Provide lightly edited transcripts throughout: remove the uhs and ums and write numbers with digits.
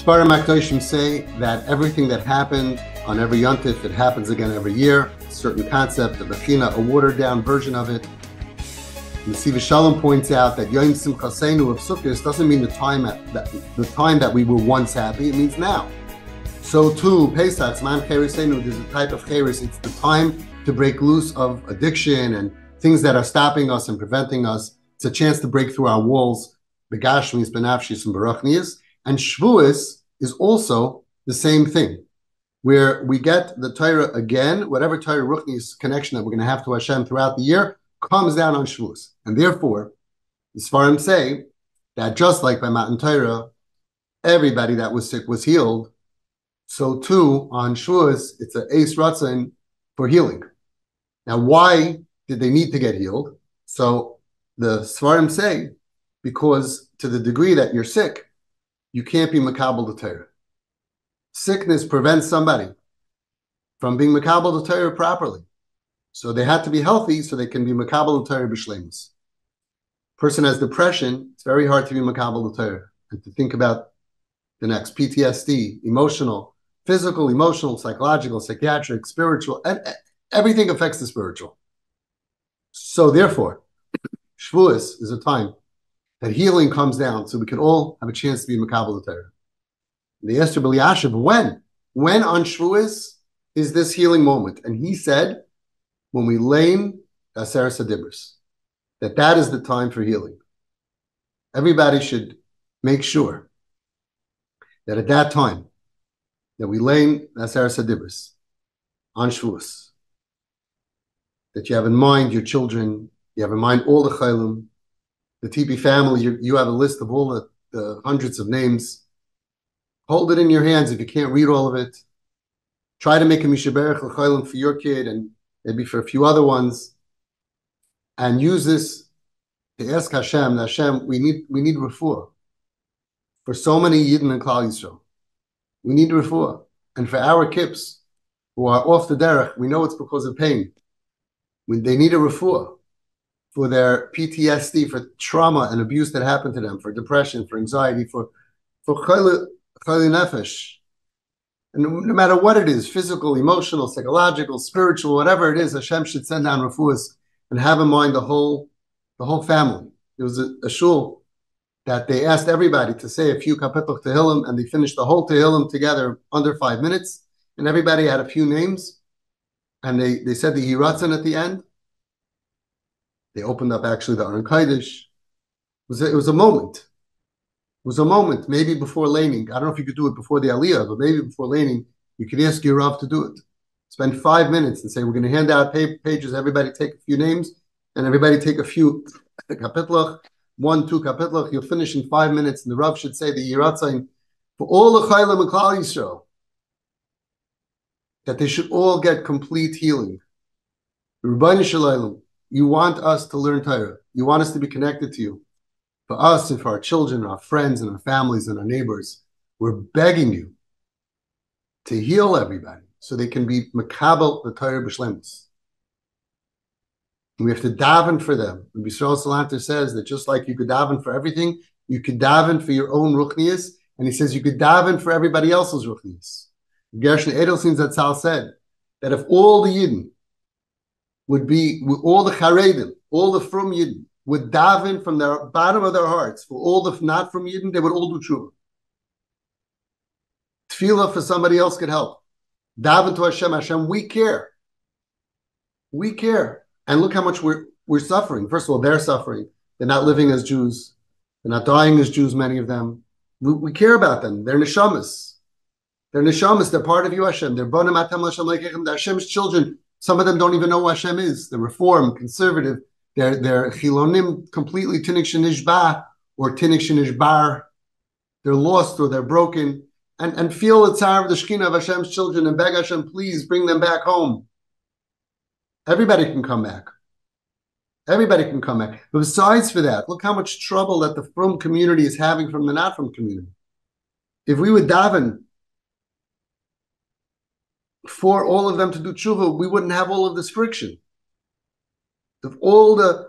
Sfarim Akdoshim say that everything that happened on every Yontif, it happens again every year. A certain concept of Bechina, a watered-down version of it. Nesiv Shalom points out that Yom Simchaseinu of Sukkot doesn't mean the time that we were once happy. It means now. So too, Pesach, Man Cheresenu, there's a type of Cheres. It's the time to break loose of addiction and things that are stopping us and preventing us. It's a chance to break through our walls. Begashmis, Benafshis, and Barachnias. And Shavuos is also the same thing, where we get the Torah again, whatever Torah Ruchni's connection that we're going to have to Hashem throughout the year, comes down on Shavuos. And therefore, the Sfarim say that just like by Matan Torah, everybody that was sick was healed, so too on Shavuos, it's an Eis Ratzon for healing. Now, why did they need to get healed? So the Sfarim say, because to the degree that you're sick, you can't be makabel the Torah. Sickness prevents somebody from being makabel the Torah properly. So they had to be healthy so they can be makabel the Torah b'shleimus. Person has depression, it's very hard to be makabel the Torah and to think about the next PTSD, emotional, physical, emotional, psychological, psychiatric, spiritual, and everything affects the spiritual. So therefore, Shavuos is a time that healing comes down so we can all have a chance to be makabel the Torah. They asked Rabbi Elyashiv, when on Shavuos is this healing moment? And he said, when we lane Aseret Adibros, that is the time for healing. Everybody should make sure that at that time, that we lane Aseret Adibros on Shavuos, that you have in mind your children, you have in mind all the chaylim, the TP family, you have a list of all the hundreds of names. Hold it in your hands if you can't read all of it. Try to make a mishaberach l'chaylim for your kid and maybe for a few other ones. And use this to ask Hashem, we need RIFUAH. For so many Yidden and Klal Yisrael, we need RIFUAH. And for our kids who are off the derech, we know it's because of pain. They need a RIFUAH. For their PTSD, for trauma and abuse that happened to them, for depression, for anxiety, for chayli nefesh. And no matter what it is, physical, emotional, psychological, spiritual, whatever it is, Hashem should send down refuahs and have in mind the whole family. There was a shul that they asked everybody to say a few kapitel tehillim, and they finished the whole tehillim together under 5 minutes, and everybody had a few names, and they said the Yiratzin at the end. They opened up actually the Aron Kodesh. It was a moment. It was a moment, maybe before laning. I don't know if you could do it before the Aliyah, but maybe before laning, you could ask your Rav to do it. Spend 5 minutes and say, we're going to hand out pages. Everybody take a few names, and everybody take a few kapitlach, 1, 2 kapitlach. You'll finish in 5 minutes, and the Rav should say the Yiratzain for all the Chaylim and Klal Yisrael, that they should all get complete healing. Rebbeinu Shalom. You want us to learn Torah. You want us to be connected to you. For us and for our children, our friends and our families and our neighbors, we're begging you to heal everybody so they can be makabel the Torah b'shleimus. We have to daven for them. And Yisrael Salanter says that just like you could daven for everything, you could daven for your own ruchnias, and he says you could daven for everybody else's ruchnias. Gershon Edelstein Zatzal said that if all the Yidden would be, all the Charedim, all the from Yidden, would daven from the bottom of their hearts, for all the not from Yidden, they would all do tshuva. Tefillah for somebody else could help. Daven to Hashem, we care. We care. And look how much we're suffering. First of all, they're suffering. They're not living as Jews. They're not dying as Jews, many of them. We care about them. They're neshamas. They're neshamas. They're part of you, Hashem. They're bonim atam l'Hashem leikechem. They're Hashem's children. Some of them don't even know who Hashem is. They're Reform, conservative. They're chilonim, completely tinik shenishba or tinik shenishbar. They're lost or they're broken. And feel the tzar of the shekhinah of Hashem's children and beg Hashem, please bring them back home. Everybody can come back. Everybody can come back. But besides for that, look how much trouble that the frum community is having from the not frum community. If we would daven for all of them to do tshuva, we wouldn't have all of this friction. If all the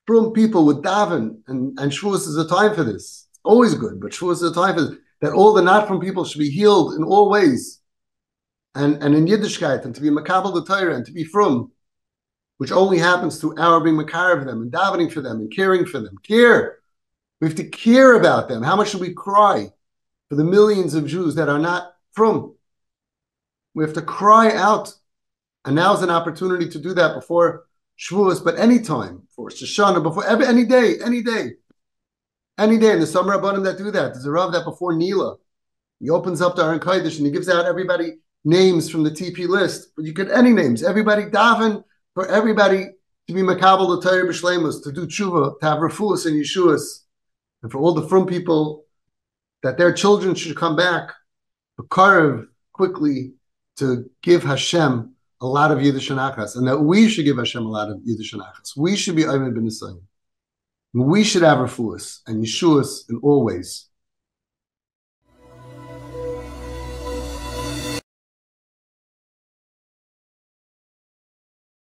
frum people would daven, and Shavuos is a time for this. It's always good, but Shavuos is a time for this. that all the not from people should be healed in all ways, and in Yiddishkeit, and to be makabel the Torah, and to be frum, which only happens through our being makar of them, and davening for them, and caring for them. Care. We have to care about them. How much should we cry for the millions of Jews that are not frum? We have to cry out. And now's an opportunity to do that before Shavuos, but anytime, for Shoshana, before any day. And the summer Rabbanim that do that. There's a Rav that before Nila, he opens up the Aron Kodesh and he gives out everybody names from the TP list. But you could any names. Everybody daven for everybody to be makabel the Torah b'shleimus, to do tshuva, to have refuahs and yeshuas, and for all the frum people that their children should come back, b'karev quickly, to give Hashem a lot of Yiddish Achas, and that we should give Hashem a lot of Yiddish Achas. We should be Ayman bin Nisayim. We should have refuahs and yeshuas in all ways.